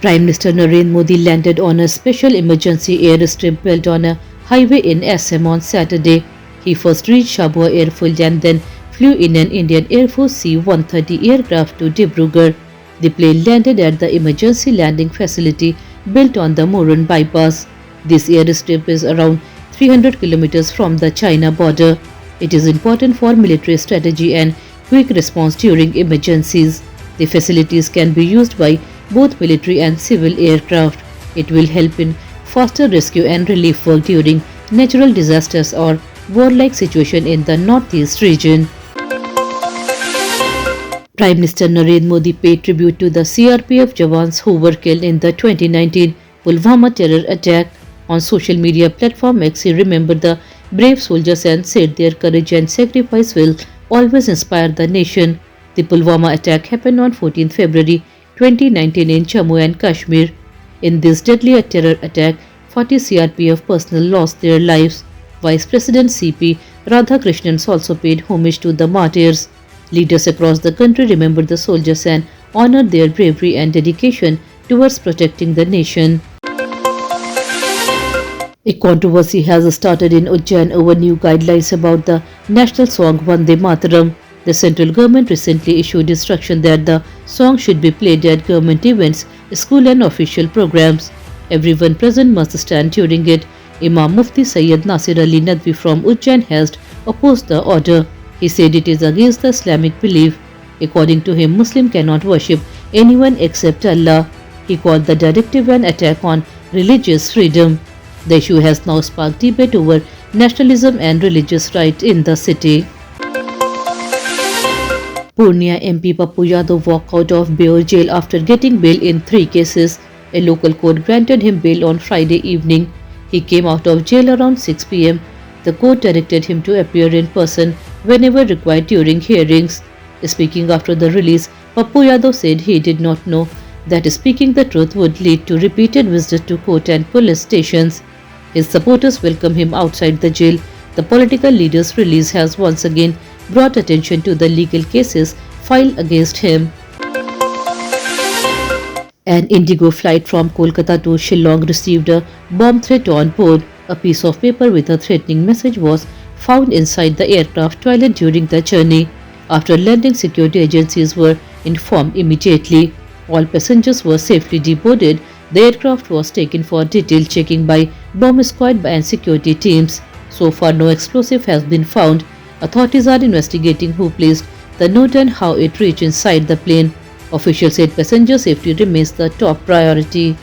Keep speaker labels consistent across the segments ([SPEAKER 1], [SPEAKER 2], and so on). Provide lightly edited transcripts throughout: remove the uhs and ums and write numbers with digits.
[SPEAKER 1] Prime Minister Narendra Modi landed on a special emergency airstrip built on a highway in Assam on Saturday. He first reached Shabwa Airfield and then flew in an Indian Air Force C-130 aircraft to Dibrugarh. The plane landed at the emergency landing facility built on the Morun bypass. This airstrip is around 300 kilometers from the China border. It is important for military strategy and quick response during emergencies. The facilities can be used by both military and civil aircraft. It will help in faster rescue and relief work during natural disasters or war-like situation in the northeast region. Prime Minister Narendra Modi paid tribute to the CRPF jawans who were killed in the 2019 Pulwama terror attack. On social media platform X, he remembered the brave soldiers and said their courage and sacrifice will always inspire the nation. The Pulwama attack happened on 14 February 2019 in Jammu and Kashmir. In this deadly terror attack, 40 CRPF personnel lost their lives. Vice President C.P. Radhakrishnan also paid homage to the martyrs. Leaders across the country remembered the soldiers and honored their bravery and dedication towards protecting the nation. A controversy has started in Ujjain over new guidelines about the national song Vande Mataram. The central government recently issued instruction that the song should be played at government events, school and official programs. Everyone present must stand during it. Imam Mufti Sayyid Nasir Ali Nadvi from Ujjain has opposed the order. He said it is against the Islamic belief. According to him, Muslim cannot worship anyone except Allah. He called the directive an attack on religious freedom. The issue has now sparked debate over nationalism and religious rights in the city. Purnia MP Pappu Yadav walked out of Beor jail after getting bail in 3 cases. A local court granted him bail on Friday evening. He came out of jail around 6 p.m. The court directed him to appear in person whenever required during hearings. Speaking after the release, Pappu Yadav said he did not know that speaking the truth would lead to repeated visits to court and police stations. His supporters welcome him outside the jail. The political leader's release has once again brought attention to the legal cases filed against him. An Indigo flight from Kolkata to Shillong received a bomb threat on board. A piece of paper with a threatening message was found inside the aircraft toilet during the journey. After landing, security agencies were informed immediately. All passengers were safely deboarded. The aircraft was taken for detailed checking by bomb squad and security teams. So far, no explosive has been found. Authorities are investigating who placed the note and how it reached inside the plane. Officials said passenger safety remains the top priority.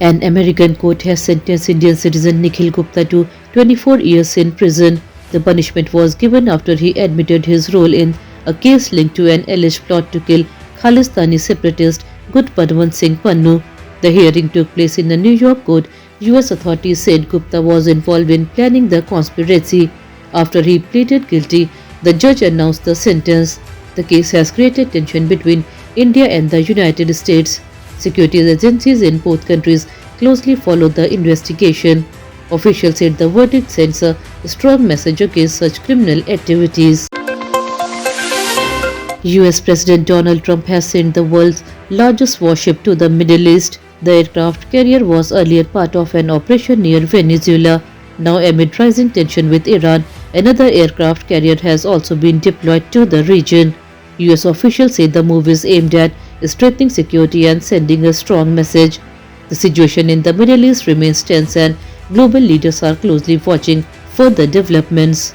[SPEAKER 1] An American court has sentenced Indian citizen Nikhil Gupta to 24 years in prison. The punishment was given after he admitted his role in a case linked to an alleged plot to kill Khalistani separatist Gurpatwant Singh Pannu. The hearing took place in a New York court. US authorities said Gupta was involved in planning the conspiracy. After he pleaded guilty, the judge announced the sentence. The case has created tension between India and the United States. Security agencies in both countries closely followed the investigation. Officials said the verdict sends a strong message against such criminal activities. US President Donald Trump has sent the world's largest warship to the Middle East. The aircraft carrier was earlier part of an operation near Venezuela. Now, amid rising tension with Iran, another aircraft carrier has also been deployed to the region. US officials say the move is aimed at strengthening security and sending a strong message. The situation in the Middle East remains tense and global leaders are closely watching further developments.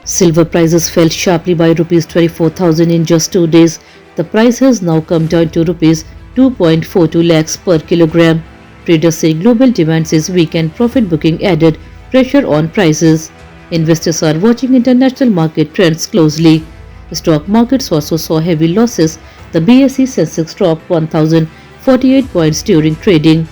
[SPEAKER 1] Silver prices fell sharply by Rs 24,000 in just 2 days. The price has now come down to Rs 2.42 lakhs per kilogram. Traders say global demand is weak and profit booking added pressure on prices. Investors are watching international market trends closely. Stock markets also saw heavy losses. The BSE Sensex dropped 1,048 points during trading.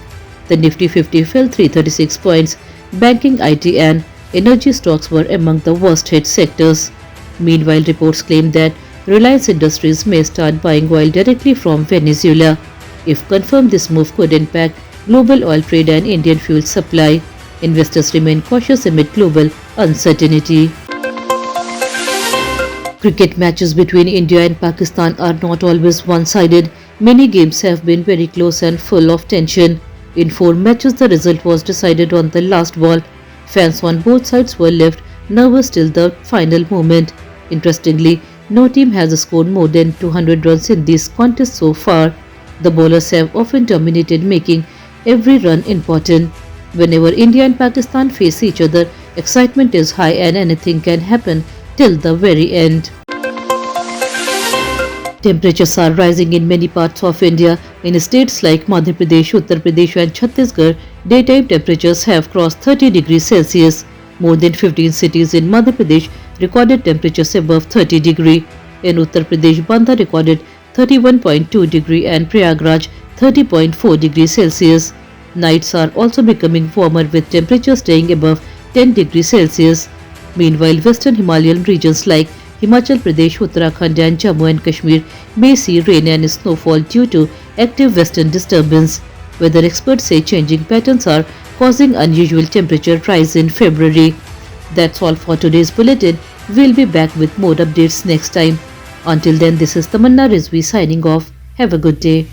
[SPEAKER 1] The Nifty 50 fell 336 points. Banking, IT and energy stocks were among the worst hit sectors. Meanwhile, reports claim that Reliance Industries may start buying oil directly from Venezuela. If confirmed, this move could impact global oil trade and Indian fuel supply. Investors remain cautious amid global uncertainty. Cricket matches between India and Pakistan are not always one-sided. Many games have been very close and full of tension. In 4 matches, the result was decided on the last ball. Fans on both sides were left nervous till the final moment. Interestingly, no team has scored more than 200 runs in this contest so far. The bowlers have often dominated, making every run important. Whenever India and Pakistan face each other, excitement is high and anything can happen till the very end. Temperatures are rising in many parts of India. In states like Madhya Pradesh, Uttar Pradesh and Chhattisgarh, daytime temperatures have crossed 30 degrees Celsius. More than 15 cities in Madhya Pradesh recorded temperatures above 30 degrees. In Uttar Pradesh, Bandha recorded 31.2 degree and Prayagraj 30.4 degrees Celsius. Nights are also becoming warmer with temperatures staying above 10 degrees Celsius. Meanwhile, western Himalayan regions like Himachal Pradesh, Uttarakhand and Jammu and Kashmir may see rain and snowfall due to active western disturbance. Weather experts say changing patterns are causing unusual temperature rise in February. That's all for today's bulletin. We'll be back with more updates next time. Until then, this is Tamanna Rizvi signing off. Have a good day.